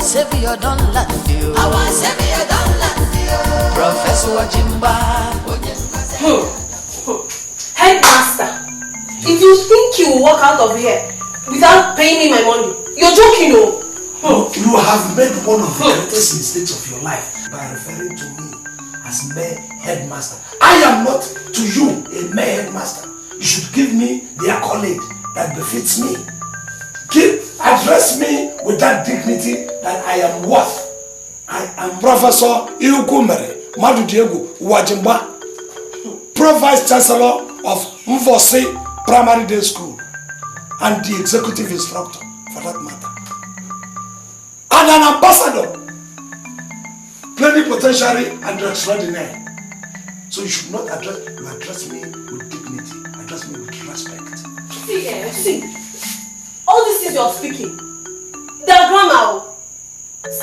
savior don't land you. Our savior don't land you. Professor Jimba. Headmaster, if you think you will walk out of here without paying me my money, you're joking, no? You have made one of the greatest mistakes of your life by referring to me as mere headmaster. I am not to you a mere headmaster. You should give me the accolade that befits me. Address me with that dignity that I am worth. I am Professor Newcomer Wajimba, Pro-Vice Chancellor of Mvosi Primary Day School and the Executive Instructor for that matter. And an ambassador, plenipotentiary and extraordinary. So you should not address me with dignity, address me with respect. See, all these things you're speaking, they're grammar.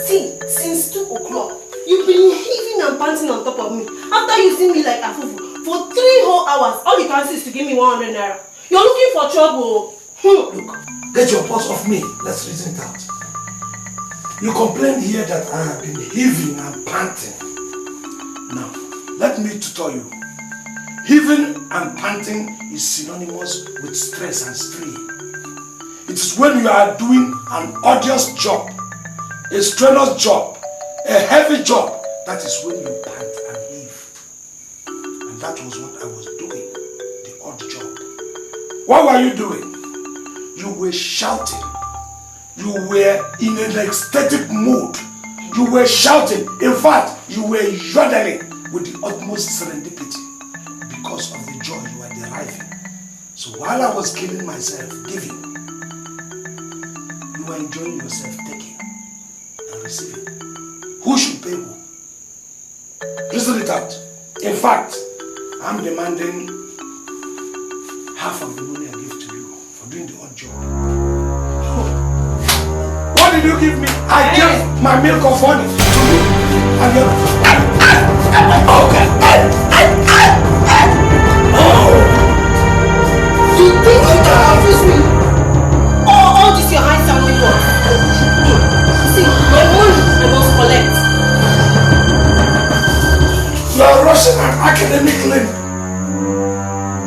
See, since 2 o'clock, you've been heaving and panting on top of me. After using me like a fool for 3 whole hours, all you can see is to give me 100 naira. You're looking for trouble. Look, get your paws off me. Let's reason it out. You complained here that I have been heaving and panting. Now, let me tutor you. Heaving and panting is synonymous with stress and strain. It is when you are doing an arduous job, a strenuous job, a heavy job, that is when you pant and heave. And that was what I was doing, the odd job. What were you doing? You were shouting. You were in an ecstatic mood. You were shouting. In fact, you were yodeling with the utmost serendipity because of the joy you were deriving. So while I was killing myself, giving, you were enjoying yourself taking and receiving. Who should pay who? Reason it out. In fact, I'm demanding half of the money I give to you for doing the odd job. What did you give me? I gave my milk of honey to you. And you... Okay. You think you can confuse me? All this your high sounding words. See, my money I must collect. You are rushing an academic limb.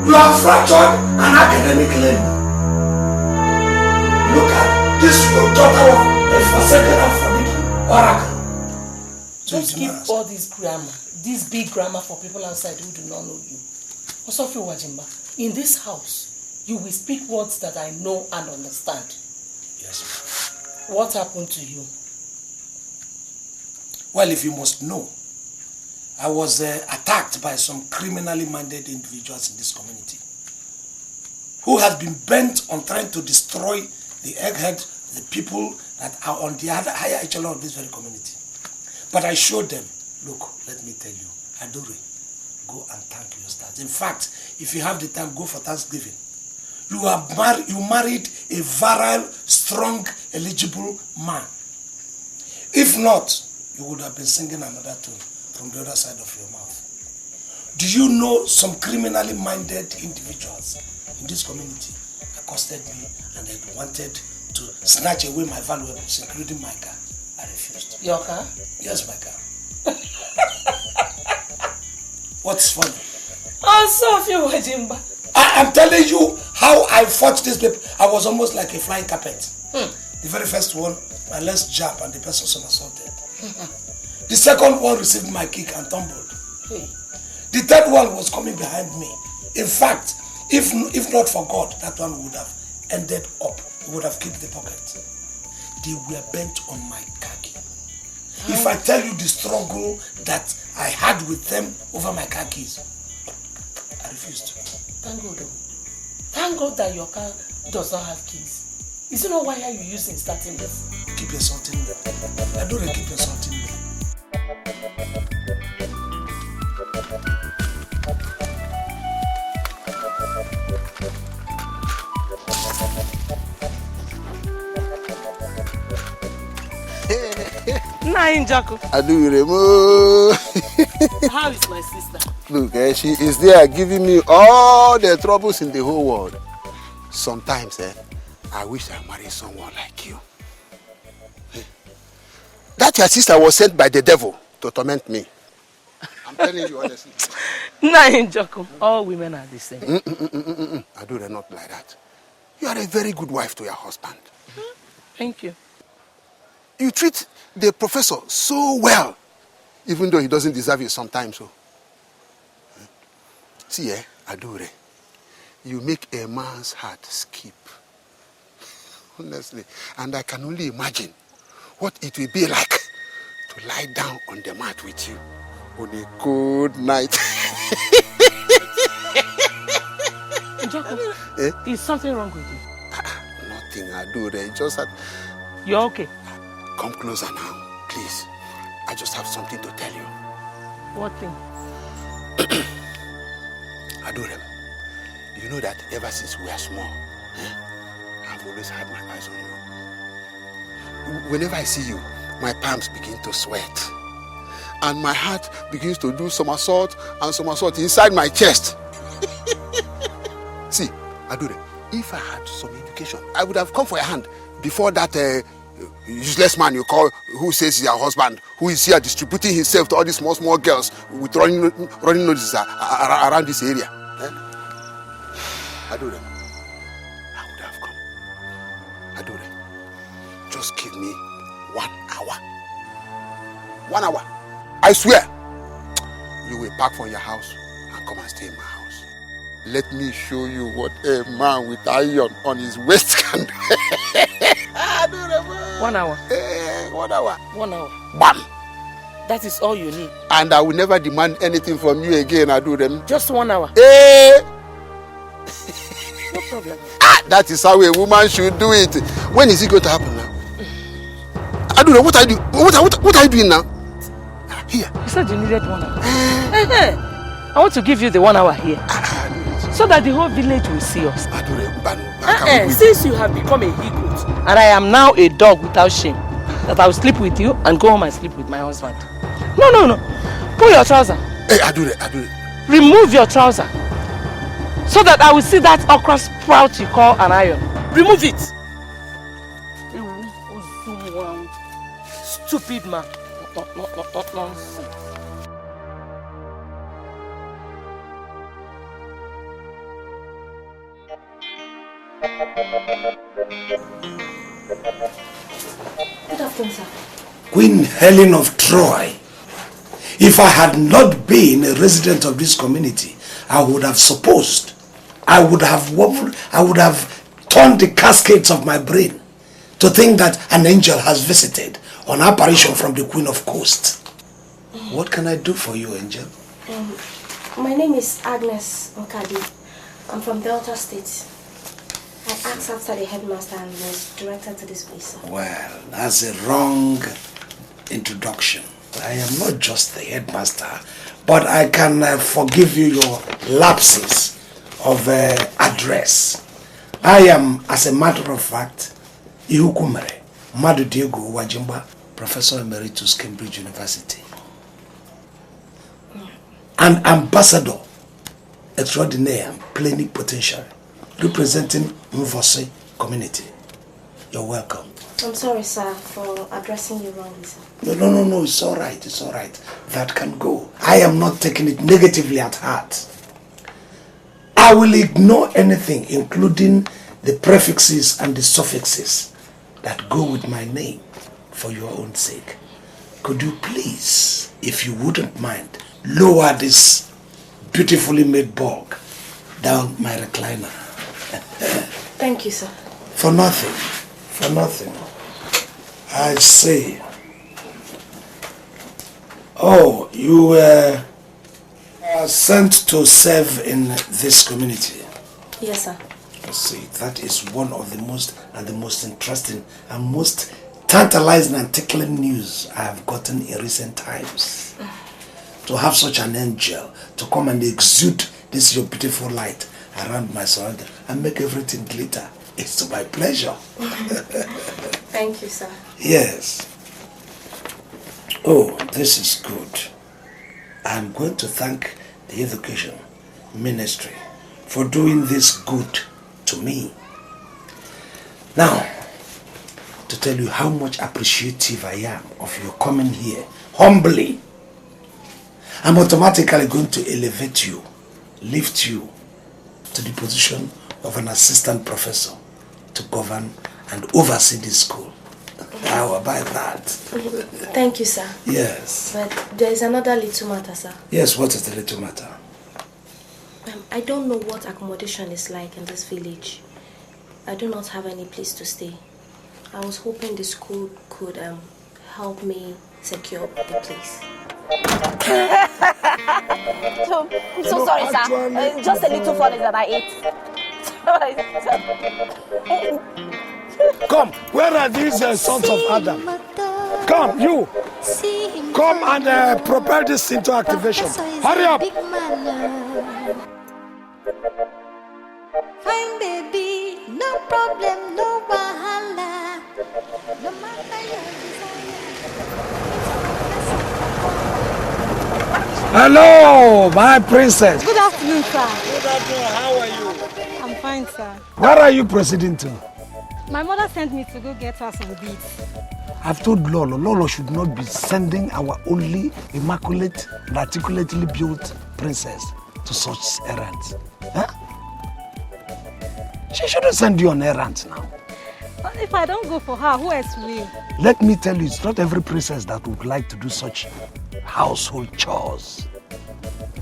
You have fractured an academic limb. Look at this your daughter of a forsaken and forbidden oracle. Don't keep all this grammar, this big grammar for people outside who do not know you. Osuofia Wajimba, in this house, you will speak words that I know and understand. Yes, ma'am. What happened to you? Well, if you must know, I was attacked by some criminally minded individuals in this community who had been bent on trying to destroy the egghead, the people that are on the other higher echelon of this very community. But I showed them, look, let me tell you, Adore, go and thank your stars. In fact, if you have the time, go for Thanksgiving. You married a virile, strong, eligible man. If not, you would have been singing another tune from the other side of your mouth. Do you know some criminally minded individuals in this community accosted me and they wanted to snatch away my valuables, including my car? I refused. Your car? Yes, my car. What's funny? Osuofia Wajimba. I'm telling you how I fought this people. I was almost like a flying carpet. The very first one, my last jab and the person somersaulted. The second one received my kick and tumbled. The third one was coming behind me. In fact, if not for God, that one would have ended up. It would have kicked the pocket. They were bent on my khaki. If I tell you the struggle that I had with them over my car keys, I refused. Thank God. Thank God that your car does not have keys. Is it not why are you using starting this? Keep insulting me. I don't keep insulting me. How is my sister? Look, she is there giving me all the troubles in the whole world. Sometimes, I wish I married someone like you. That your sister was sent by the devil to torment me. I'm telling you honestly. Nah, Joko. All women are the same. I do not like that. You are a very good wife to your husband. Thank you. You treat the professor so well, even though he doesn't deserve it sometimes. So. See, Adure, you make a man's heart skip. Honestly. And I can only imagine what it will be like to lie down on the mat with you on a cold night. Joko, is something wrong with you? Nothing, Adure. Just that... You're okay? Come closer now, please. I just have something to tell you. What thing? Adore, you know that ever since we are small, I've always had my eyes on you. Whenever I see you, my palms begin to sweat. And my heart begins to do somersault and somersault inside my chest. See, Adore, if I had some education, I would have come for a hand before that useless man you call, who says he's your husband, who is here distributing himself to all these small girls with running noses around this area. Adore, I would have come. Adore, just give me 1 hour. 1 hour. I swear, you will pack from your house and come and stay in my house. Let me show you what a man with iron on his waist can do. 1 hour. 1 hour. 1 hour. Bam! That is all you need. And I will never demand anything from you again, Adure. Just 1 hour. No problem. That is how a woman should do it. When is it going to happen now? Adure, what are you doing? What are you doing now? Here. You said you needed 1 hour. I want to give you the 1 hour here. So that the whole village will see us. Since you have become a he-goat, and I am now a dog without shame, that I will sleep with you and go home and sleep with my husband. No. Pull your trouser. Hey, Adure. Remove your trouser. So that I will see that okra sprout you call an iron. Remove it. Stupid man. Not nonsense. Good afternoon, sir. Queen Helen of Troy, if I had not been a resident of this community, I would have turned the cascades of my brain to think that an angel has visited on apparition from the Queen of Coast. What can I do for you, angel? My name is Agnes Okadi. I'm from Delta State. I asked after the headmaster and was directed to this place, sir. Well, that's a wrong introduction. I am not just the headmaster, but I can forgive you your lapses of address. I am, as a matter of fact, Newcomer, Madu Diego Wajimba, Professor Emeritus, Cambridge University. An ambassador extraordinaire, plenipotentiary, representing Mvosi community. You're welcome. I'm sorry, sir, for addressing you wrongly, sir. No, it's all right. That can go. I am not taking it negatively at heart. I will ignore anything, including the prefixes and the suffixes that go with my name for your own sake. Could you please, if you wouldn't mind, lower this beautifully made bulk down my recliner? Thank you, sir. For nothing. I say. Oh, you were sent to serve in this community. Yes, sir. Let's see, that is one of the most interesting and most tantalizing and tickling news I have gotten in recent times. To have such an angel to come and exude this your beautiful light around my surroundings and make everything glitter. It's to my pleasure. Thank you, sir. Yes. Oh, this is good. I'm going to thank the education ministry for doing this good to me. Now, to tell you how much appreciative I am of your coming here humbly. I'm automatically going to elevate you, lift you to the position of an assistant professor to govern and oversee this school. How about that? Thank you, sir. Yes. But there is another little matter, sir. Yes, what is the little matter? I don't know what accommodation is like in this village. I do not have any place to stay. I was hoping the school could help me secure the place. I'm so sorry, sir. Just a little funny that I ate. Come, where are these sons of Adam? Come, you. Come and propel this into activation. Hurry up. Fine baby, no problem, no wahala. No matter your Hello, my princess. Good afternoon, sir. Good afternoon, how are you? I'm fine, sir. Where are you proceeding to? My mother sent me to go get her some beads. I've told Lolo should not be sending our only immaculate and articulately built princess to such errands. Huh? She shouldn't send you on errands now. But if I don't go for her, who else will? Let me tell you, it's not every princess that would like to do such household chores.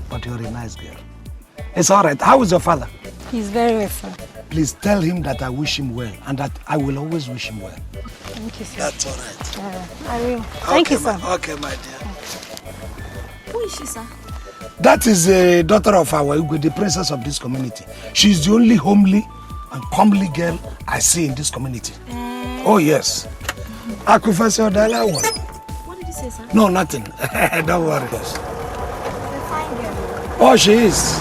But you're a nice girl. It's all right. How is your father? He's very well, sir. Please tell him that I wish him well and that I will always wish him well. Thank you, sir. That's all right. I will. Thank you, sir. Okay, my dear. Who is she, sir? That is a daughter of our Igwe, the princess of this community. She's the only homely and comely girl I see in this community. Oh, yes. Akwifasio Dala one. What did you say, sir? No, nothing. Don't worry. A fine girl. Oh, she is.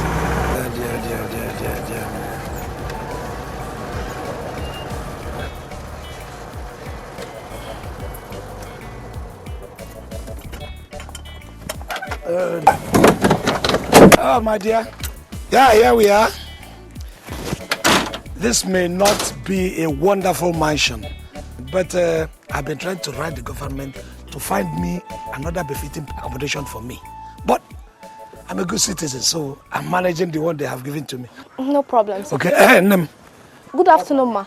Oh, my dear. Yeah, here we are. This may not be a wonderful mansion, but I've been trying to write the government to find me another befitting accommodation for me. But I'm a good citizen, so I'm managing the one they have given to me. No problem, sir. Okay. Good afternoon, ma.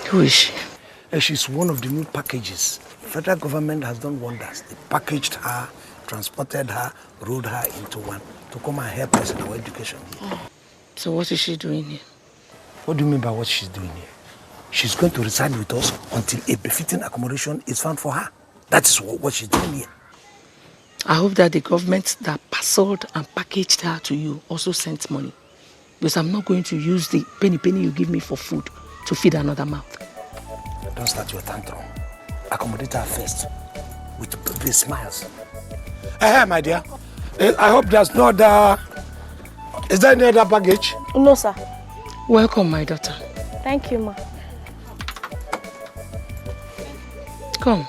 Who is she? She's one of the new packages. Federal government has done wonders. They packaged her, transported her, rolled her into one to come and help us in our education here. So what is she doing here? What do you mean by what she's doing here? She's going to reside with us until a befitting accommodation is found for her. That is what she's doing here. I hope that the government that parceled and packaged her to you also sent money. Because I'm not going to use the penny you give me for food to feed another mouth. Don't start your tantrum. Accommodate her first with big smiles. Hey, my dear. I hope there's no other... Is there any other baggage? No, sir. Welcome, my daughter. Thank you, ma. Come.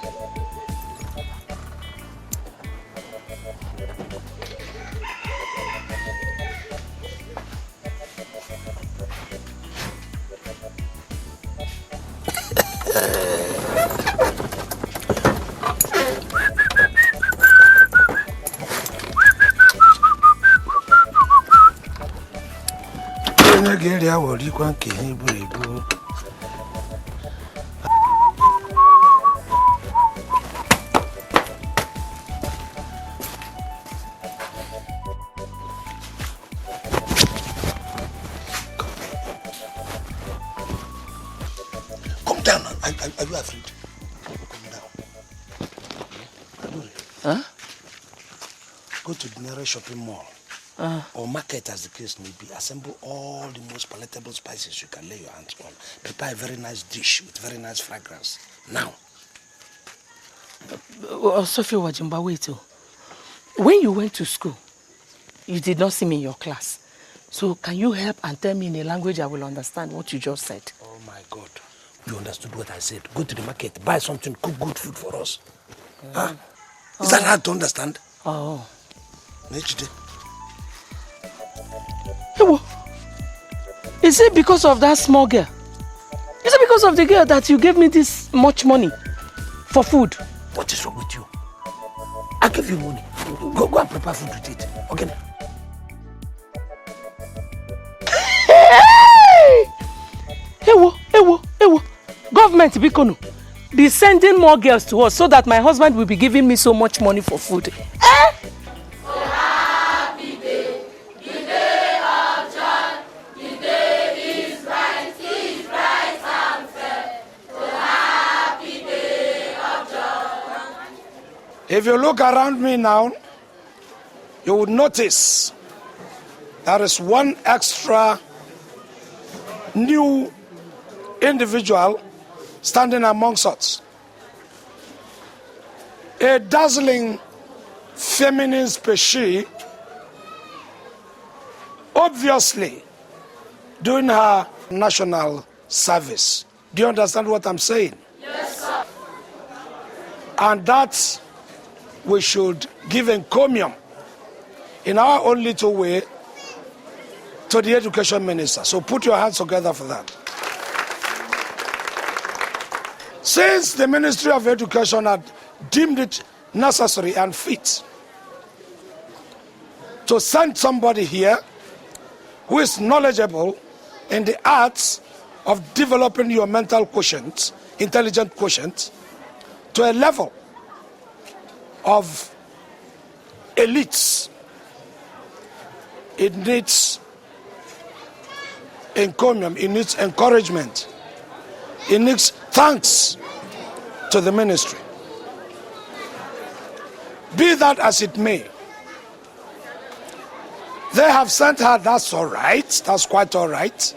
Come down. Are you afraid? Come down. Huh? Go to the nearest shopping mall or market, as the case may be. Assemble all the most palatable spices you can lay your hands on. Prepare a very nice dish with very nice fragrance. Now. Osuofia Wajimba, wait. When you went to school, you did not see me in your class. So can you help and tell me in a language I will understand what you just said? Oh my God. You understood what I said. Go to the market, buy something, cook good food for us. Huh? Is that hard to understand? Oh. Next day. Is it because of that small girl? Is it because Because of the girl that you gave me this much money for food. What is wrong with you? I give you money. Go and prepare food to eat. Okay? Ewo. Government, Bikono, be sending more girls to us so that my husband will be giving me so much money for food. Eh? So happy day, the day of joy, the day is bright and fair. So happy day of joy. If you look around me now, you would notice there is one extra new individual standing amongst us. A dazzling feminine species, obviously doing her national service. Do you understand what I'm saying? Yes, sir. And that we should give encomium in our own little way to the education minister. So put your hands together for that. Since the Ministry of Education had deemed it necessary and fit to send somebody here who is knowledgeable in the arts of developing your mental quotient, intelligent quotient, to a level of elites, it needs encomium, it needs encouragement, it needs thanks to the ministry. Be that as it may, they have sent her, that's all right, that's quite all right.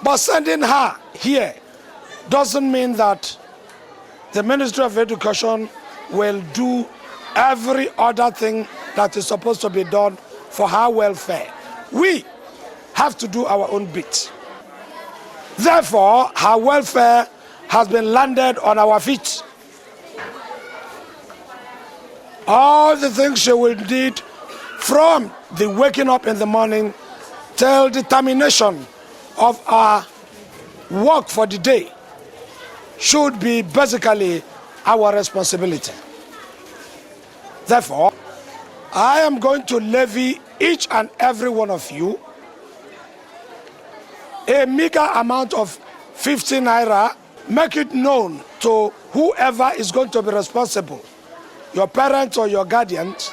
But sending her here doesn't mean that the Ministry of Education will do every other thing that is supposed to be done for her welfare. We have to do our own bit. Therefore, her welfare has been landed on our feet. All the things she will need from the waking up in the morning till the termination of our work for the day should be basically our responsibility. Therefore, I am going to levy each and every one of you a meager amount of 50 naira. Make it known to whoever is going to be responsible, your parents or your guardians,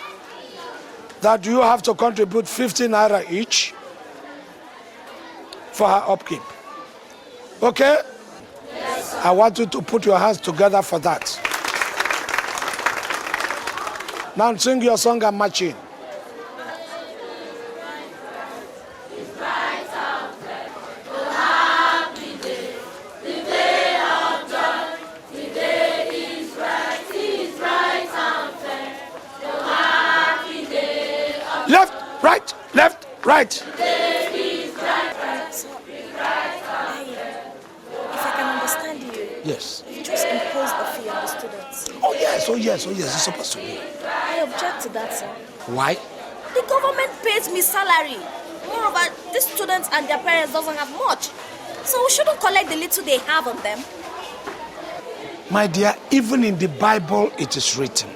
that you have to contribute 50 naira each for her upkeep. Okay? Yes, sir. I want you to put your hands together for that. Now sing your song and march in. Left, right. If I can understand you, Yes. you just imposed a fee on the students. Oh yes. It's supposed to be. I object to that, sir. Why? The government pays me salary. Moreover, these students and their parents doesn't have much. So we shouldn't collect the little they have on them. My dear, even in the Bible it is written,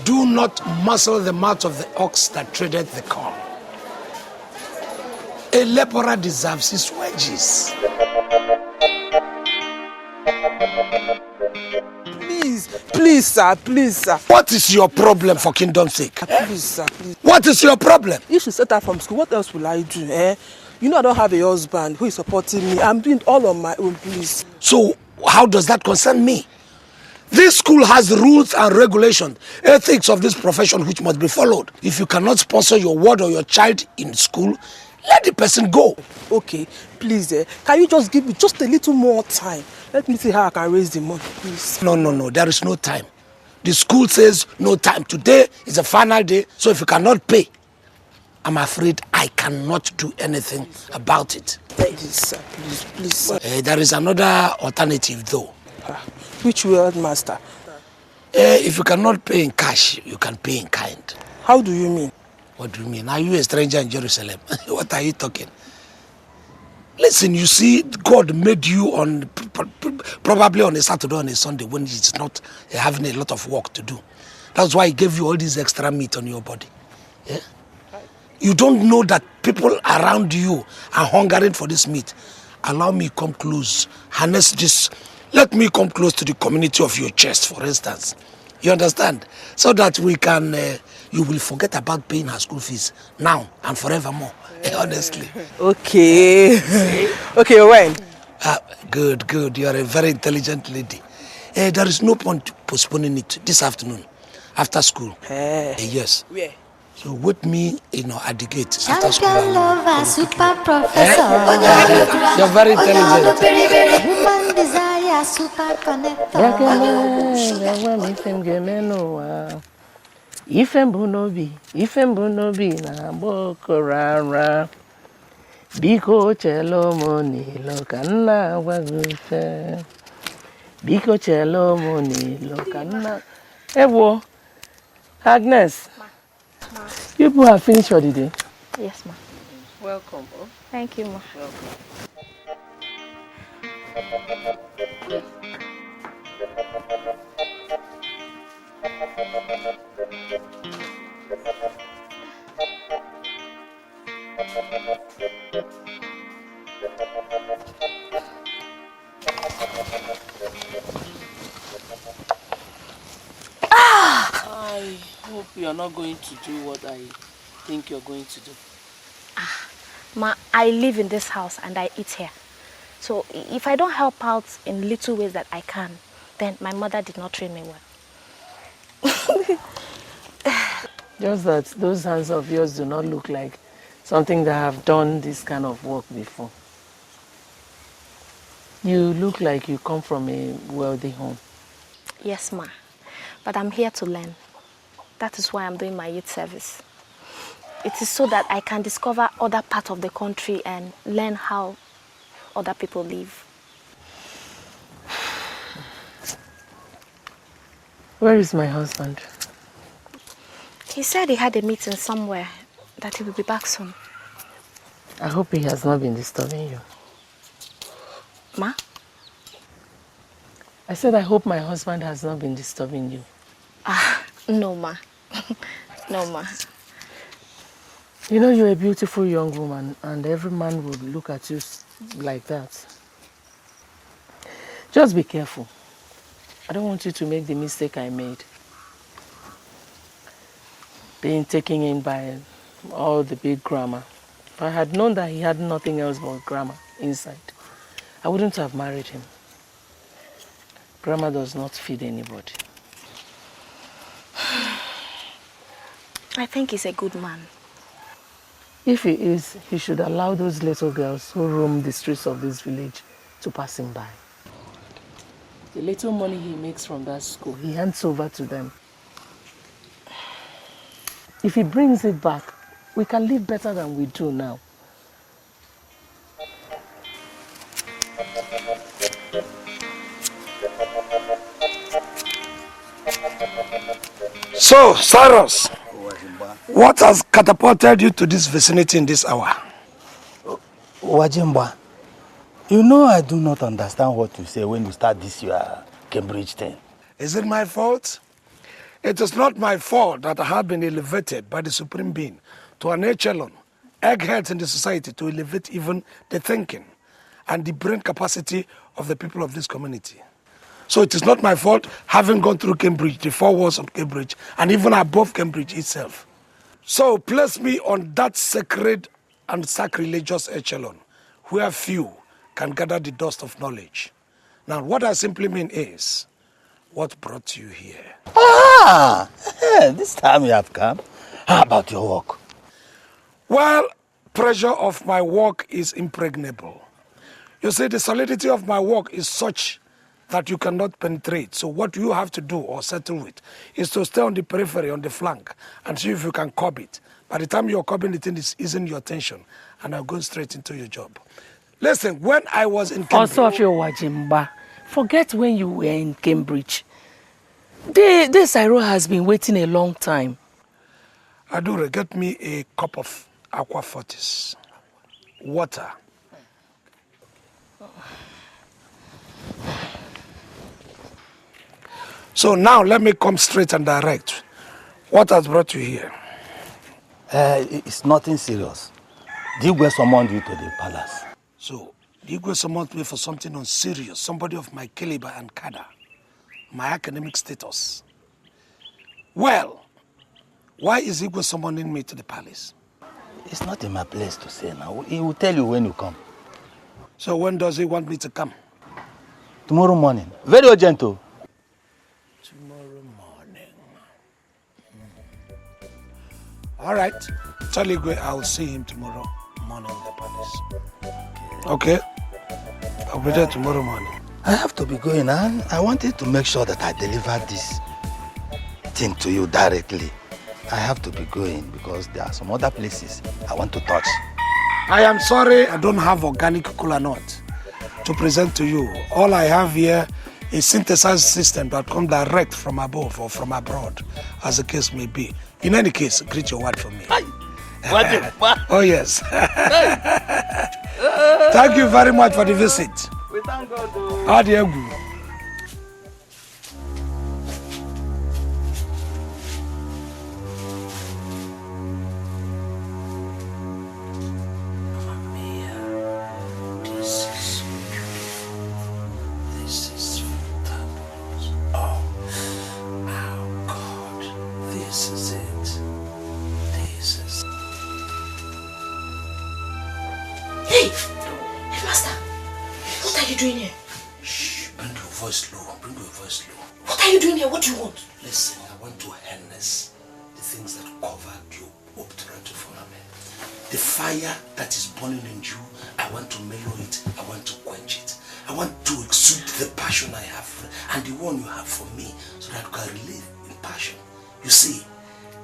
do not muzzle the mouth of the ox that treadeth the corn. A laborer deserves his wages. Please, sir. What is your problem, for kingdom's sake? Please, sir, please. What is your problem? You should set her from school. What else will I do, eh? You know I don't have a husband who is supporting me. I'm doing all on my own, please. So, how does that concern me? This school has rules and regulations, ethics of this profession which must be followed. If you cannot sponsor your ward or your child in school, let the person go. Okay, please, can you just give me just a little more time? Let me see how I can raise the money, please. No, there is no time. The school says no time. Today is a final day, so if you cannot pay, I'm afraid I cannot do anything about it. Please, sir, please, sir. There is another alternative though. Which way, master? If you cannot pay in cash, you can pay in kind. How do you mean? What do you mean? Are you a stranger in Jerusalem? What are you talking? Listen, you see, God made you on probably on a Saturday or on a Sunday when he's not having a lot of work to do. That's why he gave you all this extra meat on your body. Yeah? You don't know that people around you are hungering for this meat. Allow me come close. Harness this. Let me come close to the community of your chest, for instance. You understand? So that we can, you will forget about paying her school fees now and forevermore. Honestly. Okay. Okay, when? Good. You are a very intelligent lady. There is no point postponing it this afternoon after school. Yes. Where? So with me, at the gate after Champion school. lover, super professor. You're very intelligent. Woman desire, super connector. Ifembunobi na bokorara. Biko chelo monilo kanna wagufe. Biko chelo monilo kanna. Ewo, Agnes. Ma. You people have finished for the day? Yes, ma. Welcome. Thank you, ma. Welcome. I hope you are not going to do what I think you're going to do. Ma, I live in this house and I eat here. So if I don't help out in little ways that I can, then my mother did not train me well. Just that those hands of yours do not look like something that have done this kind of work before. You look like you come from a wealthy home. Yes, ma. But I'm here to learn. That is why I'm doing my youth service. It is so that I can discover other parts of the country and learn how other people live. Where is my husband? He said he had a meeting somewhere, that he will be back soon. I hope he has not been disturbing you. Ma? I said I hope my husband has not been disturbing you. No, ma. No, ma. You know, you're a beautiful young woman and every man would look at you like that. Just be careful. I don't want you to make the mistake I made. Being taken in by all the big grammar. If I had known that he had nothing else but grammar inside, I wouldn't have married him. Grammar does not feed anybody. I think he's a good man. If he is, he should allow those little girls who roam the streets of this village to pass him by. The little money he makes from that school, he hands over to them. If he brings it back, we can live better than we do now. So, Cyrus, what has catapulted you to this vicinity in this hour? Wajimba, you know I do not understand what you say when you start this your Cambridge thing. Is it my fault? It is not my fault that I have been elevated by the Supreme Being to an echelon, eggheads in the society to elevate even the thinking and the brain capacity of the people of this community. So it is not my fault having gone through Cambridge, the 4 walls of Cambridge, and even above Cambridge itself. So place me on that sacred and sacrilegious echelon where few can gather the dust of knowledge. Now, what I simply mean is, what brought you here? This time you have come. How about your work? Well, pressure of my work is impregnable. You see, the solidity of my work is such that you cannot penetrate. So what you have to do or settle with is to stay on the periphery, on the flank, and see if you can curb it. By the time you're curbing it, it's easing your attention, and I'm going straight into your job. Listen, when I was in Cambridge... Osuofia Wajimba, forget when you were in Cambridge. This Iro has been waiting a long time. Adure, get me a cup of aqua fortis, water, So now let me come straight and direct. What has brought you here? It's nothing serious. Digwe summoned you to the palace. So, Digwe summoned me for something unserious, somebody of my caliber and cadre, my academic status. Well, why is Igwe summoning me to the palace? It's not in my place to say now. He will tell you when you come. So when does he want me to come? Tomorrow morning. Very urgent too. Tomorrow morning. All right. Tell Igwe I'll see him tomorrow morning in the palace. Okay? I'll be there tomorrow morning. I have to be going, and I wanted to make sure that I deliver this thing to you directly. I have to be going because there are some other places I want to touch. I am sorry I don't have organic cola nut to present to you. All I have here is synthesized system that comes direct from above or from abroad, as the case may be. In any case, greet your wife for me. Oh yes. Thank you very much for the visit. We thank God. How do you?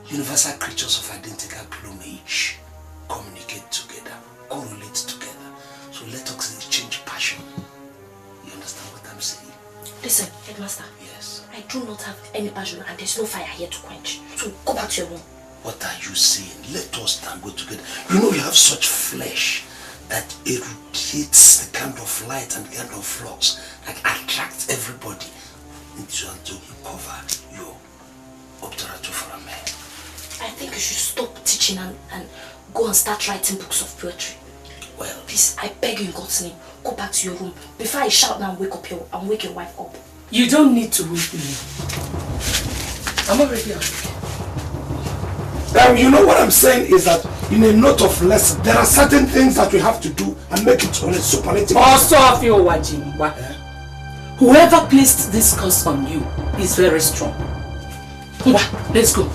Universal creatures of identical plumage communicate together, correlate together. So let us exchange passion. You understand what I'm saying? Listen, Headmaster. Yes. I do not have any passion and there's no fire here to quench. So go back to your room. What are you saying? Let us stand go together. You know you have such flesh that irradiates the kind of light and the kind of flux that attracts everybody into and to cover your obturator for a man. I think you should stop teaching and go and start writing books of poetry. Well, please, I beg you in God's name, go back to your room before I shout now and wake your wife up. You don't need to wake me. I'm already awake. You know what I'm saying is that in a note of lesson, there are certain things that we have to do and make it on a superlative. Osuofia, whoever placed this curse on you is very strong. Let's go.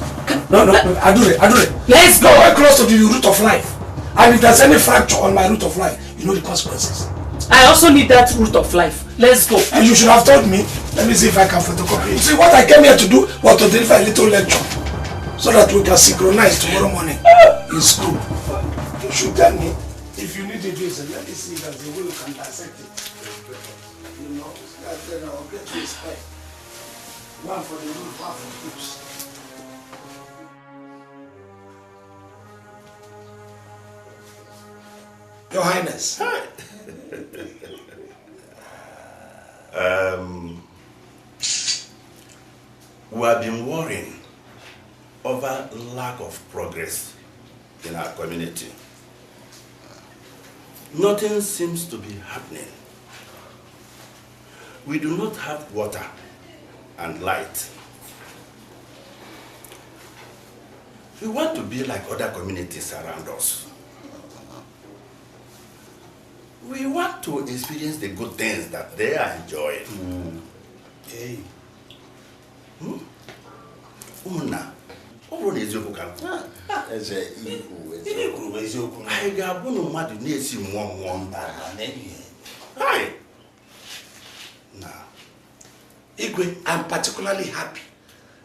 No, Adure. Let's go. We're close to the root of life. And if there's any fracture on my root of life, you know the consequences. I also need that root of life. Let's go. And you should have told me. Let me see if I can photocopy. You see, what I came here to do was to deliver a little lecture so that we can synchronize tomorrow morning in school. You should tell me if you need a reason. Let me see if there's a way you can dissect it. You know, then I'll get you a spare. One for the root, one for the hips. Your Highness. Hi. We have been worrying over lack of progress in our community. Nothing seems to be happening. We do not have water and light. We want to be like other communities around us. We want to experience the good things that they are enjoying. Hey. Una. Obo n'eziokwu ka. Eze ikwu eziokwu. Anyị ga-abụ na mmadụ na-esi mmụọ mba na enyi. Hi. Now, Igwe, I'm particularly happy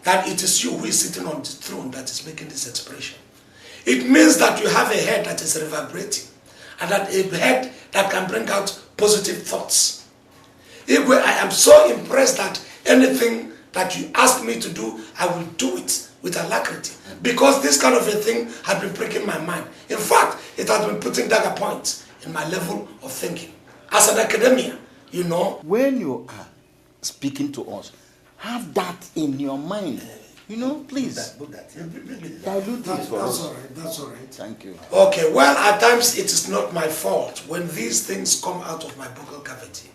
that it is you who is sitting on the throne that is making this expression. It means that you have a head that is reverberating and that a head that can bring out positive thoughts. Igwe, I am so impressed that anything that you ask me to do, I will do it with alacrity. Because this kind of a thing has been breaking my mind. In fact, it has been putting dagger points in my level of thinking. as an academia, you know. When you are speaking to us, have that in your mind. You know, please. Dilute it for us. That's all right, that's all right. Thank you. Okay, well, at times it is not my fault when these things come out of my buccal cavity.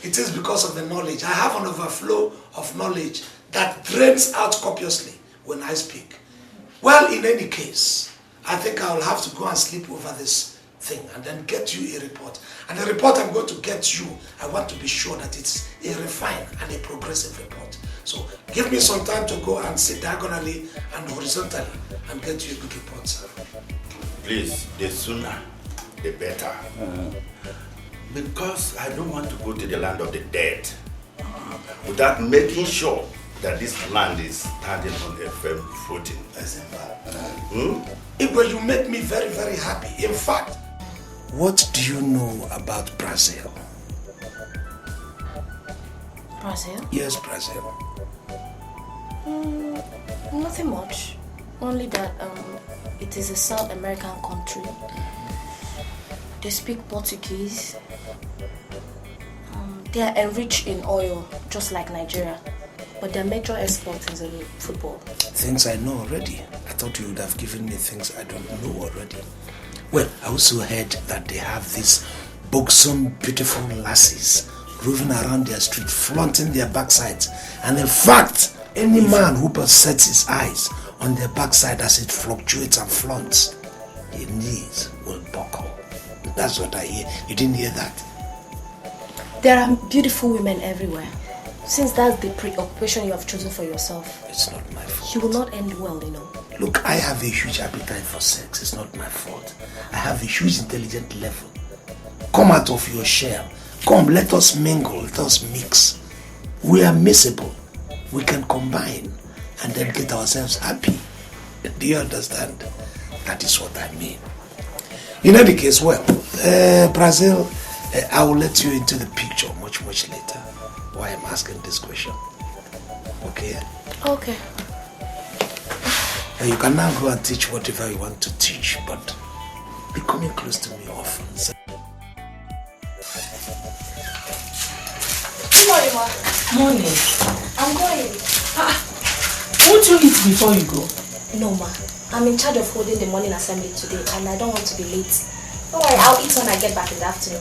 It is because of the knowledge. I have an overflow of knowledge that drains out copiously when I speak. Well, in any case, I think I will have to go and sleep over this thing and then get you a report. And the report I'm going to get you, I want to be sure that it's a refined and a progressive report. So give me some time to go and sit diagonally and horizontally and get you a good report, sir. Please, the sooner, the better. Because I don't want to go to the land of the dead without making sure that this land is standing on a firm footing. Igwe, you make me very, very happy. In fact, what do you know about Brazil? Brazil? Yes, Brazil. Nothing much. Only that it is a South American country. They speak Portuguese. They are enriched in oil, just like Nigeria. But their major export is in football. Things I know already. I thought you would have given me things I don't know already. Well, I also heard that they have these buxom, beautiful lassies roving around their street, flaunting their backsides. And in fact, any man who sets his eyes on their backside as it fluctuates and flaunts, his knees will buckle. That's what I hear. You didn't hear that? There are beautiful women everywhere. Since that's the preoccupation you have chosen for yourself, it's not my fault. You will not end well, you know. Look, I have a huge appetite for sex. It's not my fault. I have a huge intelligent level. Come out of your shell. Come, let us mingle, let us mix. We are miscible. We can combine and then get ourselves happy. Do you understand? That is what I mean. In any case, well, Brazil, I will let you into the picture much, much later. Why I'm asking this question. Okay? Okay. You can now go and teach whatever you want to teach, but be coming close to me often. Good morning, Ma. Morning. I'm going. Won't you eat before you go? No, Ma. I'm in charge of holding the morning assembly today and I don't want to be late. Don't worry, I'll eat when I get back in the afternoon.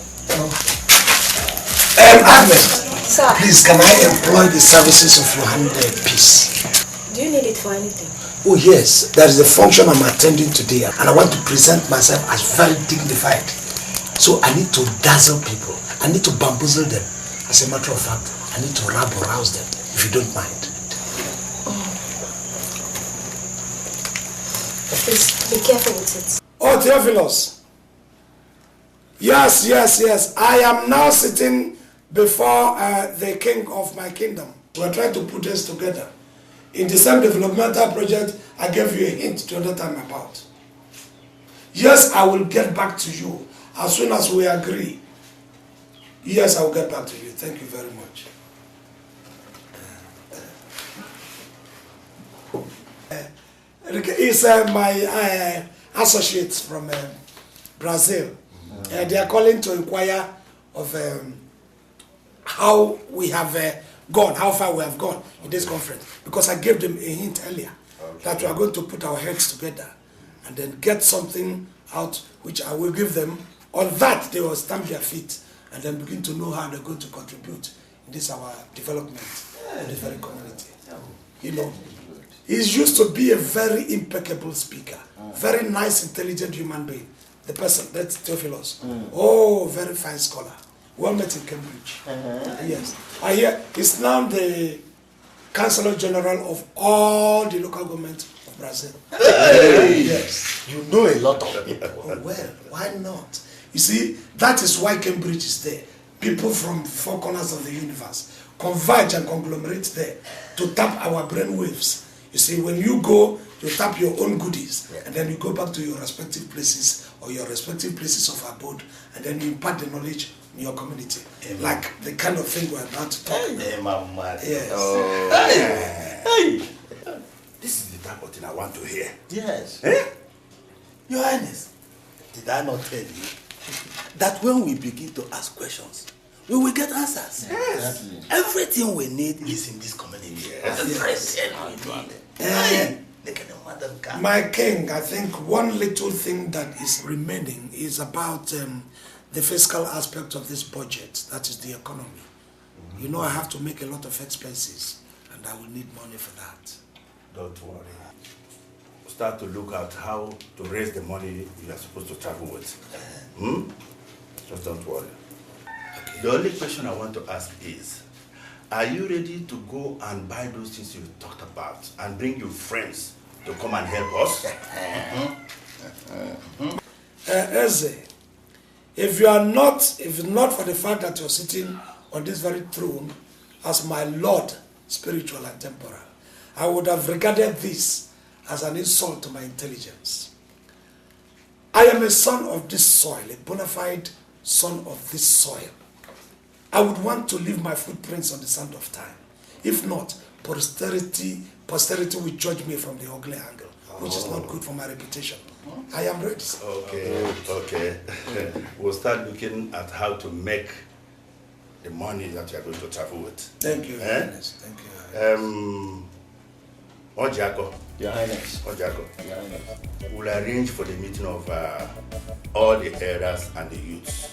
Agnes, Sir. Please, can I employ the services of your hand piece? Do you need it for anything? Oh yes, there is a function I'm attending today and I want to present myself as very dignified. So I need to dazzle people. I need to bamboozle them. As a matter of fact, I need to rouse them, if you don't mind. Please, be careful with it. Oh, Theophilus. Yes. I am now sitting before the king of my kingdom. We're trying to put this together. In the same developmental project I gave you a hint the other time about. Yes, I will get back to you as soon as we agree. Yes, I will get back to you. Thank you very much. It's my associates from Brazil. They are calling to inquire of how we have gone, how far we have gone in this conference. Because I gave them a hint earlier that we are going to put our heads together and then get something out which I will give them. On that, they will stamp their feet and then begin to know how they're going to contribute in this our development in this very community. You know, he's used to be a very impeccable speaker, very nice, intelligent human being. The person, that's Theophilus. Oh, very fine scholar. Well met in Cambridge. Yes. I hear he's now the Councillor General of all the local governments of Brazil. Hey. Yes. You know a lot of people. Oh, well, why not? You see, that is why Cambridge is there. People from four corners of the universe converge and conglomerate there to tap our brain waves. You see, when you go, you tap your own goodies, and then you go back to your respective places or your respective places of abode, and then you impart the knowledge in your community. Like the kind of thing we're about to talk about. Yes. Oh. Hey. This is the type of thing I want to hear. Yes. Eh? Your Highness, did I not tell you? that when we begin to ask questions, we will get answers. Yes. Everything we need is in this community. Everything we need. My king, I think one little thing that is remaining is about the fiscal aspect of this budget. That is the economy. You know, I have to make a lot of expenses, and I will need money for that. Don't worry. Start to look at how to raise the money you are supposed to travel with. Just don't worry. Okay. The only question I want to ask is, are you ready to go and buy those things you talked about and bring your friends to come and help us? Eze, if it's not for the fact that you're sitting on this very throne as my Lord, spiritual and temporal, I would have regarded this as an insult to my intelligence. I am a son of this soil, a bona fide son of this soil. I would want to leave my footprints on the sand of time. If not, posterity will judge me from the ugly angle, which is not good for my reputation. I am ready. Okay. We'll start looking at how to make the money that you are going to travel with. Thank you, Your Highness. Thank you, Your Highness. Ojako. Your Highness. Ojako. Your Highness. We'll arrange for the meeting of all the elders and the youths.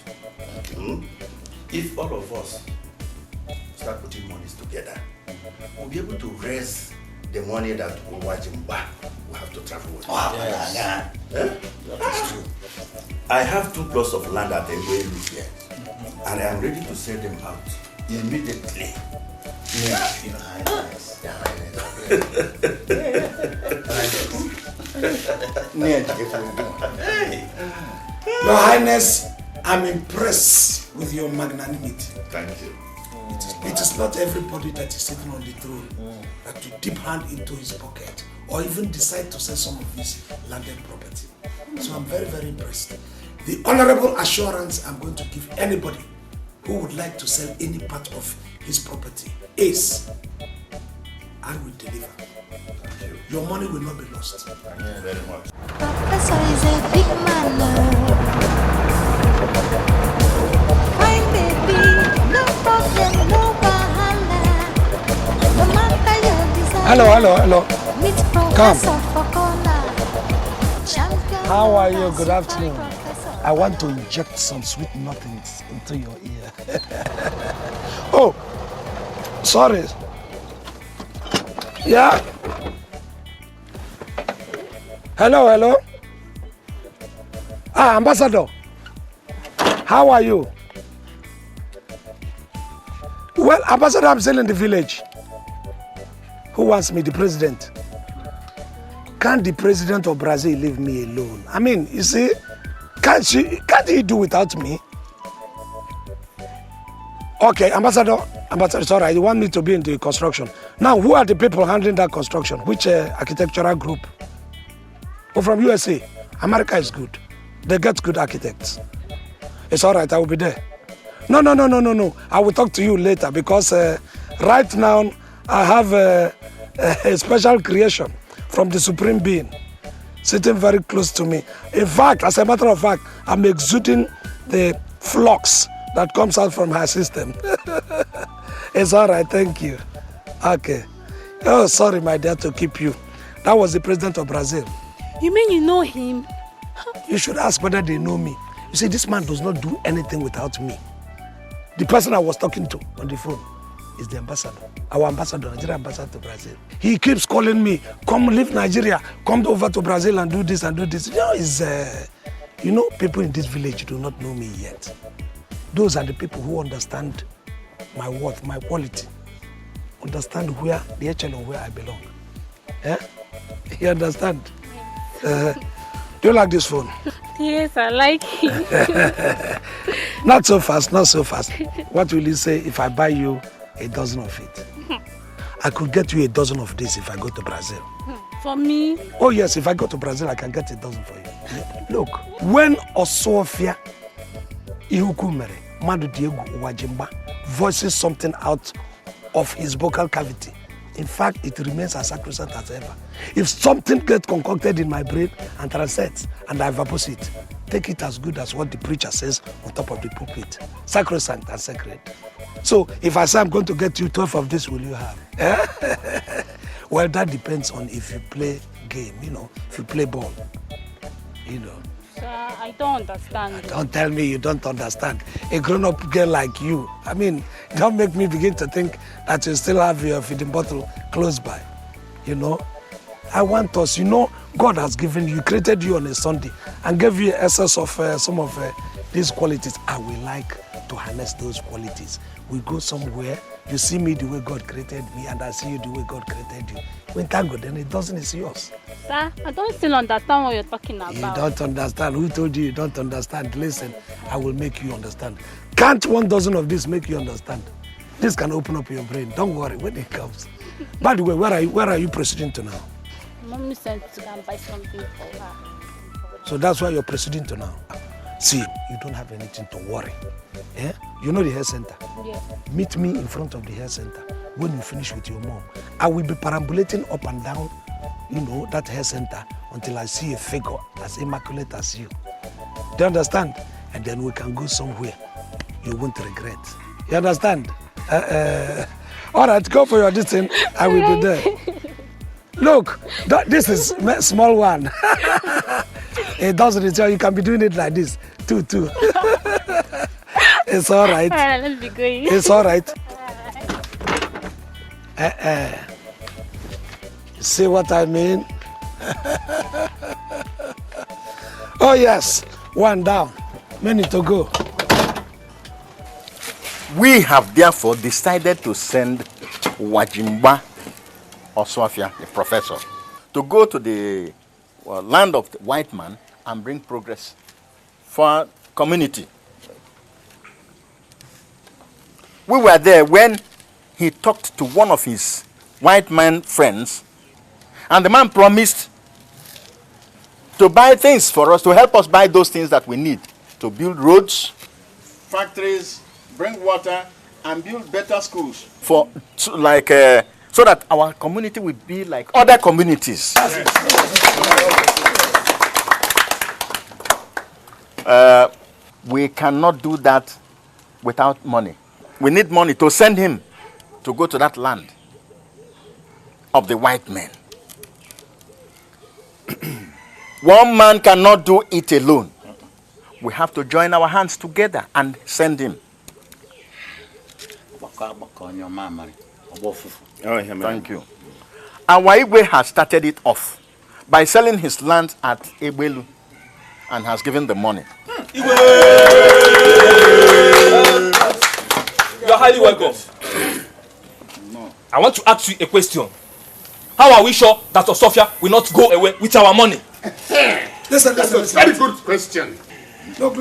If all of us start putting monies together, we'll be able to raise the money that Wajimba will have to travel with. Yes. That is true. I have 2 plots of land at the Levying here, and I am ready to sell them out immediately. Your Highness. Your Your Highness, I'm impressed with your magnanimity. Thank you. It is not everybody that is sitting on the throne that to dip hand into his pocket or even decide to sell some of his landed property. So I'm very, very impressed. The honorable assurance I'm going to give anybody who would like to sell any part of his property is, I will deliver. Thank you. Your money will not be lost. Thank you very much. Professor is a big man now. Fine baby, no problem, no wahala. No matter your desire. Hello. Meet Professor for corner. How are you? Good afternoon. I want to inject some sweet nothings into your ear. Oh, sorry. Yeah? Hello. Ambassador. How are you? Well, Ambassador, I'm still in the village. Who wants me, the president? Can't the president of Brazil leave me alone? I mean, you see, can't he do without me? Okay, Ambassador, it's all right. You want me to be in the construction. Now, who are the people handling that construction? Which architectural group? Oh, from USA. America is good. They get good architects. It's all right, I will be there. No. I will talk to you later because right now I have a special creation from the Supreme Being sitting very close to me. In fact, as a matter of fact, I'm exuding the flux that comes out from her system. It's all right, thank you. Okay. Oh, sorry, my dear, to keep you. That was the president of Brazil. You mean you know him? You should ask whether they know me. You see, this man does not do anything without me. The person I was talking to on the phone is the ambassador, our ambassador, Nigerian ambassador to Brazil. He keeps calling me, come leave Nigeria, come over to Brazil and do this and do this. You know, people in this village do not know me yet. Those are the people who understand my worth, my quality, understand where the echelon where I belong. Eh? You understand? Do you like this phone? Yes, I like it. Not so fast. What will you say if I buy you a dozen of it? I could get you a dozen of this if I go to Brazil. For me? Oh yes, if I go to Brazil, I can get a dozen for you. Look, when Osuofia, newcomer, Wajimba, voices something out of his vocal cavity, in fact, it remains as sacrosanct as ever. If something gets concocted in my brain and transcends and I vapors it, take it as good as what the preacher says on top of the pulpit. Sacrosanct and sacred. So if I say I'm going to get you 12 of this, will you have? Well, that depends on if you play game, if you play ball, Sir, I don't understand. Don't tell me you don't understand. A grown-up girl like you, don't make me begin to think that you still have your feeding bottle close by. I want us, God has given you, created you on a Sunday and gave you essence of some of these qualities. I would like to harness those qualities. We go somewhere, you see me the way God created me and I see you the way God created you. When thank God, then it doesn't, it's yours. Sir, I don't still understand what you're talking about. You don't understand. Who told you don't understand? Listen, I will make you understand. Can't 1 dozen of this make you understand? This can open up your brain. Don't worry when it comes. By the way, where are you proceeding to now? Mommy sent to go and buy something for her. So that's why you're proceeding to now. See, you don't have anything to worry. Yeah? You know the hair center? Yeah. Meet me in front of the hair center when you finish with your mom. I will be perambulating up and down, that hair center until I see a figure as immaculate as you. Do you understand? And then we can go somewhere you won't regret. You understand? All right, go for your distance. I will be there. Look, this is a small one. It doesn't return. You can be doing it like this. Two. It's all right. Let's be going. It's all right. See what I mean? Oh yes, 1 down. Many to go. We have therefore decided to send Wajimba Osuofia, the professor, to go to the land of the white man and bring progress for our community. We were there when he talked to one of his white man friends, and the man promised to buy things for us, to help us buy those things that we need to build roads, factories, bring water, and build better schools so that our community will be like other communities. We cannot do that without money. We need money to send him to go to that land of the white men. One man cannot do it alone. We have to join our hands together and send him. Thank you. Our Igwe has started it off by selling his land at Ebelu and has given the money. You are highly welcome. I want to ask you a question. How are we sure that Osuofia will not go away with our money? Listen. Very good question. Look.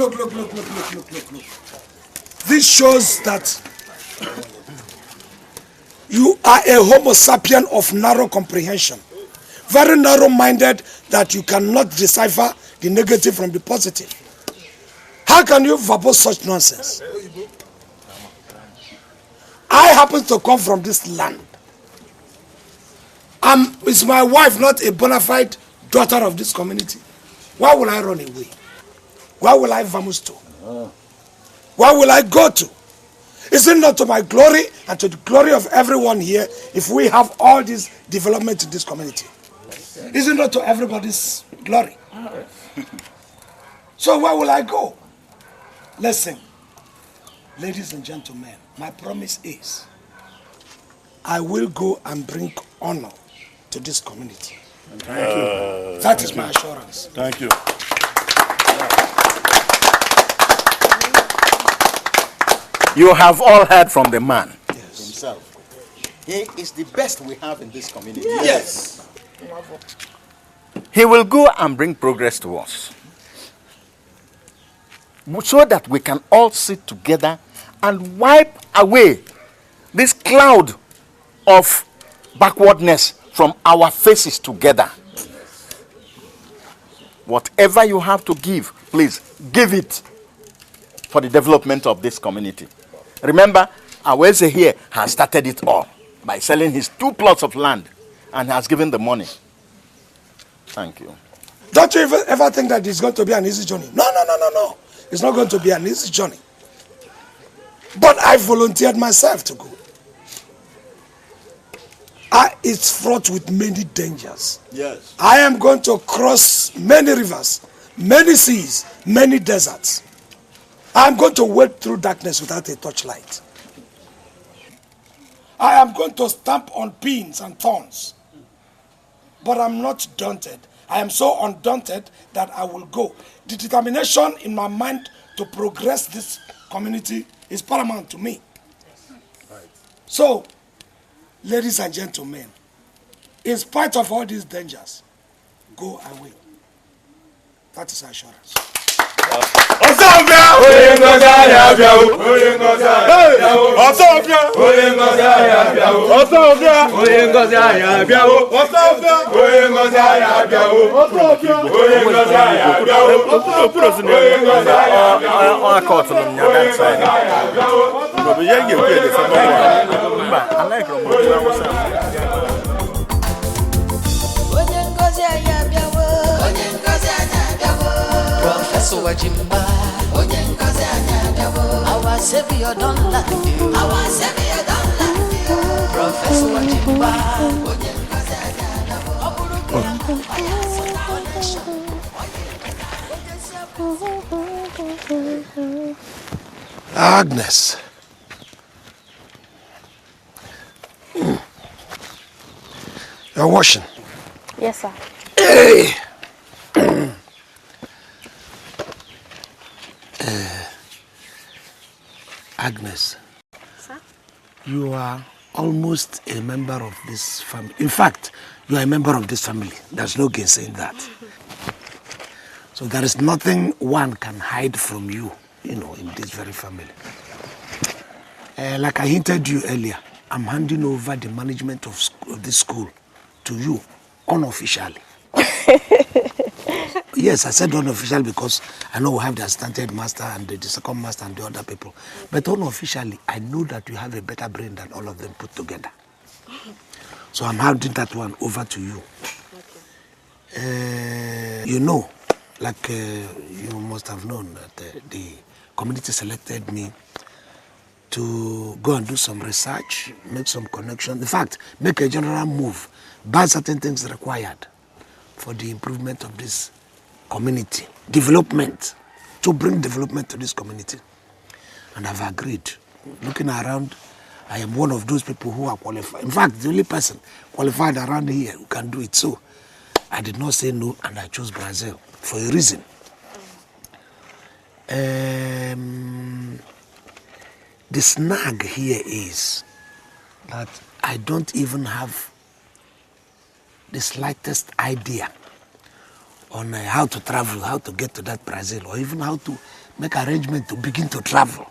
This shows that you are a homo sapien of narrow comprehension. Very narrow-minded that you cannot decipher the negative from the positive. How can you verbose such nonsense? I happen to come from this land. Is my wife not a bona fide daughter of this community? Why will I run away? Where will I vamos to? Where will I go to? Is it not to my glory and to the glory of everyone here if we have all this development in this community? Is it not to everybody's glory? So where will I go? Listen, ladies and gentlemen, my promise is I will go and bring honor to this community. Thank you. That is my assurance. Thank you. You have all heard from the man himself. He is the best we have in this community. Yes. He will go and bring progress to us, so that we can all sit together and wipe away this cloud of backwardness from our faces together. Whatever you have to give, please give it for the development of this community. Remember, Aweze here has started it all by selling his 2 plots of land and has given the money. Thank you. Don't you ever think that it's going to be an easy journey? No. It's not going to be an easy journey. But I volunteered myself to go. It's fraught with many dangers. Yes. I am going to cross many rivers, many seas, many deserts. I'm going to wade through darkness without a torchlight. I am going to stamp on pins and thorns. But I'm not daunted. I am so undaunted that I will go. The determination in my mind to progress this community is paramount to me. Right. So, ladies and gentlemen, in spite of all these dangers, go away. That is assurance. Osuofia! Oye ngozi aya abiawo. Oye ngozi aya abiawo. Osuofia! Oye ngozi aya abiawo. Osuofia! Oye ngozi aya abiawo. Osuofia! Oye ngozi aya abiawo. Osuofia! Oye ngozi aya abiawo. Oye ngozi aya abiawo. On court on that side. But we get the second one. But I like Professor Wajimba, our savior don't like you. Our savior don't like you. Professor Wajimba, Agnes. You're washing. Yes, sir. Hey! Agnes, sir? You are almost a member of this family. In fact, you are a member of this family. There's no gainsaying that. So there is nothing one can hide from you, in this very family. Like I hinted you earlier, I'm handing over the management of this school to you unofficially. Yes, I said unofficially because I know we have the assistant master and the second master and the other people. But unofficially, I know that you have a better brain than all of them put together. So I'm handing that one over to you. Okay. You must have known that the community selected me to go and do some research, make some connections. In fact, make a general move, buy certain things required for the improvement of this community, development, to bring development to this community. And I've agreed. Looking around, I am one of those people who are qualified. In fact, the only person qualified around here who can do it. So I did not say no, and I chose Brazil for a reason. The snag here is that I don't even have the slightest idea on how to travel, how to get to that Brazil, or even how to make arrangement to begin to travel.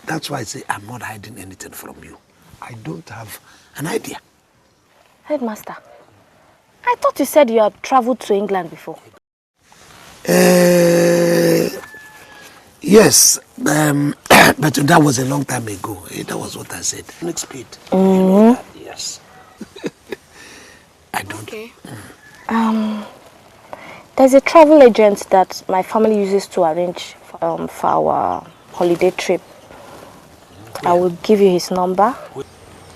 That's why I say I'm not hiding anything from you. I don't have an idea. Headmaster, I thought you said you had traveled to England before. Yes, but that was a long time ago. That was what I said. Next speed. Yes. I don't. Okay. There's a travel agent that my family uses to arrange for our holiday trip. Yeah. I will give you his number.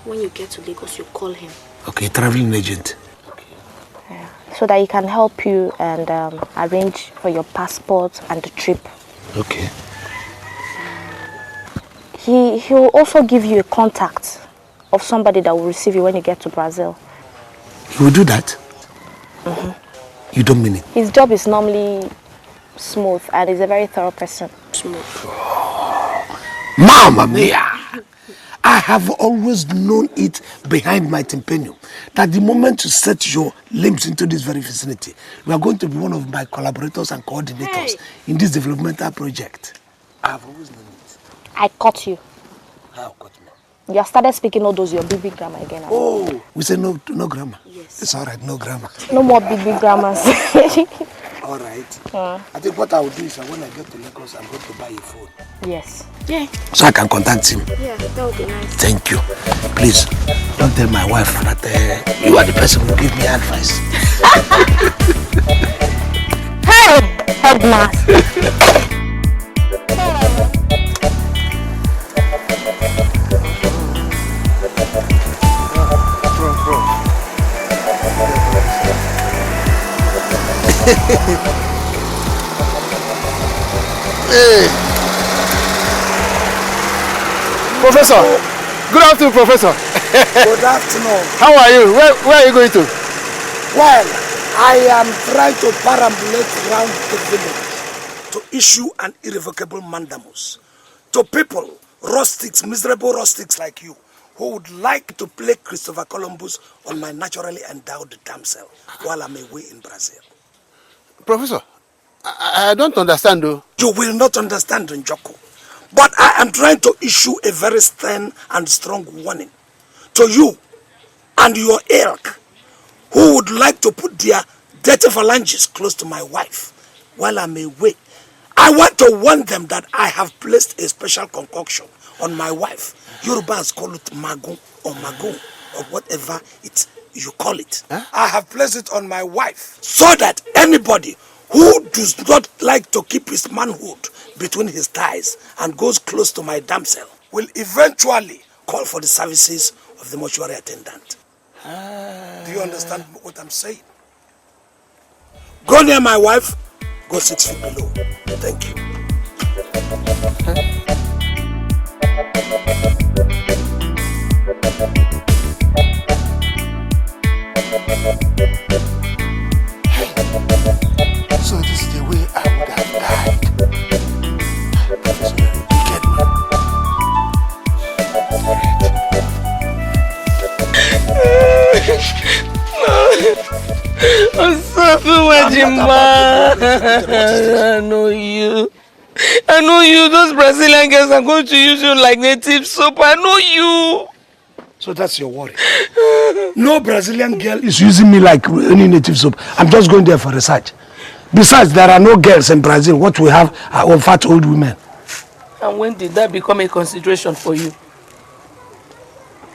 When you get to Lagos, you call him. Okay, traveling agent. Okay. Yeah. So that he can help you and arrange for your passport and the trip. Okay. He will also give you a contact of somebody that will receive you when you get to Brazil. He will do that? Mm-hmm. You don't mean it? His job is normally smooth and he's a very thorough person. Smooth. Oh, Mamma mia! I have always known it behind my tympanum that the moment you set your limbs into this very vicinity, you are going to be one of my collaborators and coordinators in this developmental project. I have always known it. I caught you. How caught me? You have started speaking all those your big grammar again. Oh, we say no grammar. Yes. It's all right, no grammar. No more big grammars. All right. I think what I will do is when I get to Lagos, I'm going to buy a phone. Yes. Yeah. So I can contact him. Yeah, that would be nice. Thank you. Please, don't tell my wife that you are the person who give me advice. Hey, headmaster. Hey. Professor, good afternoon, Professor. Good afternoon. How are you? Where are you going to? Well, I am trying to perambulate around the village to issue an irrevocable mandamus to people, rustics, miserable rustics like you, who would like to play Christopher Columbus on my naturally endowed damsel while I'm away in Brazil. Professor, I don't understand though. You will not understand, Njoko. But I am trying to issue a very stern and strong warning to you and your ilk who would like to put their dirty phalanges close to my wife while I'm away. I want to warn them that I have placed a special concoction on my wife. Yorubas call it magun or magun or whatever you call it. Huh? I have placed it on my wife so that anybody who does not like to keep his manhood between his thighs and goes close to my damsel will eventually call for the services of the mortuary attendant. Do you understand what I'm saying? Go near my wife, go 6 feet below. Thank you. So this is the way I would have died. I know you. I know you. Those Brazilian girls are going to use you like native soap. I know you. So that's your worry. No Brazilian girl is using me like any native soap. I'm just going there for research. Besides, there are no girls in Brazil. What we have are all fat old women. And when did that become a consideration for you?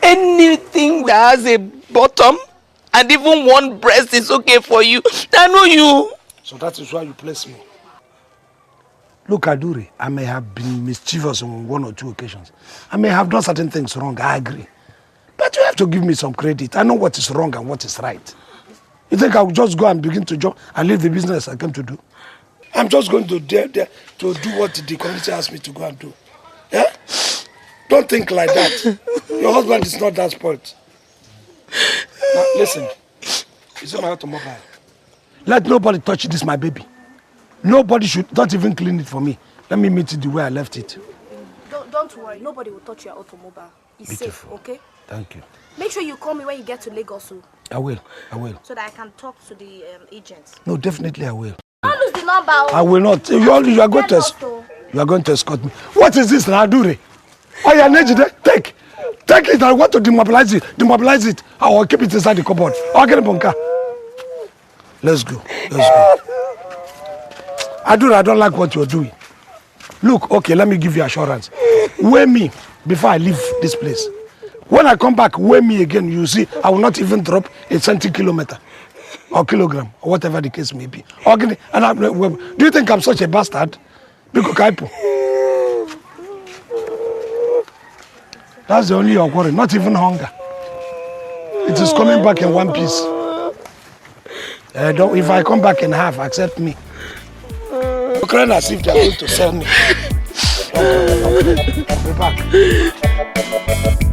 Anything that has a bottom and even one breast is okay for you. I know you. So that is why you place me. Look, Adure, I may have been mischievous on 1 or 2 occasions. I may have done certain things wrong, I agree. But you have to give me some credit. I know what is wrong and what is right. You think I will just go and begin to jump and leave the business I came to do? I'm just going to dare to do what the community asked me to go and do. Yeah? Don't think like that. Your husband is not that spoiled. Now, listen. It's in my automobile. Let nobody touch this, my baby. Nobody should, not even clean it for me. Let me meet it the way I left it. Don't worry, nobody will touch your automobile. It's Beautiful. safe, okay? Thank you. Make sure you call me when you get to Lagos. I will. So that I can talk to the agents. No, definitely I will. Don't lose the number. I will not. You are going to escort me. What is this, Nadure? Oh, yeah, Nejide, take it. I want to demobilize it. I will keep it inside the cupboard. I'll get a bunker. Let's go. Adure, I don't like what you're doing. Look, okay, let me give you assurance. Weigh me before I leave this place. When I come back, weigh me again. You see, I will not even drop a centikilometer or kilogram or whatever the case may be. Okay, and do you think I'm such a bastard? That's the only your worry, not even hunger. It is coming back in one piece. If I come back in half, accept me. You're crying as if they're going to sell me. I'll be back.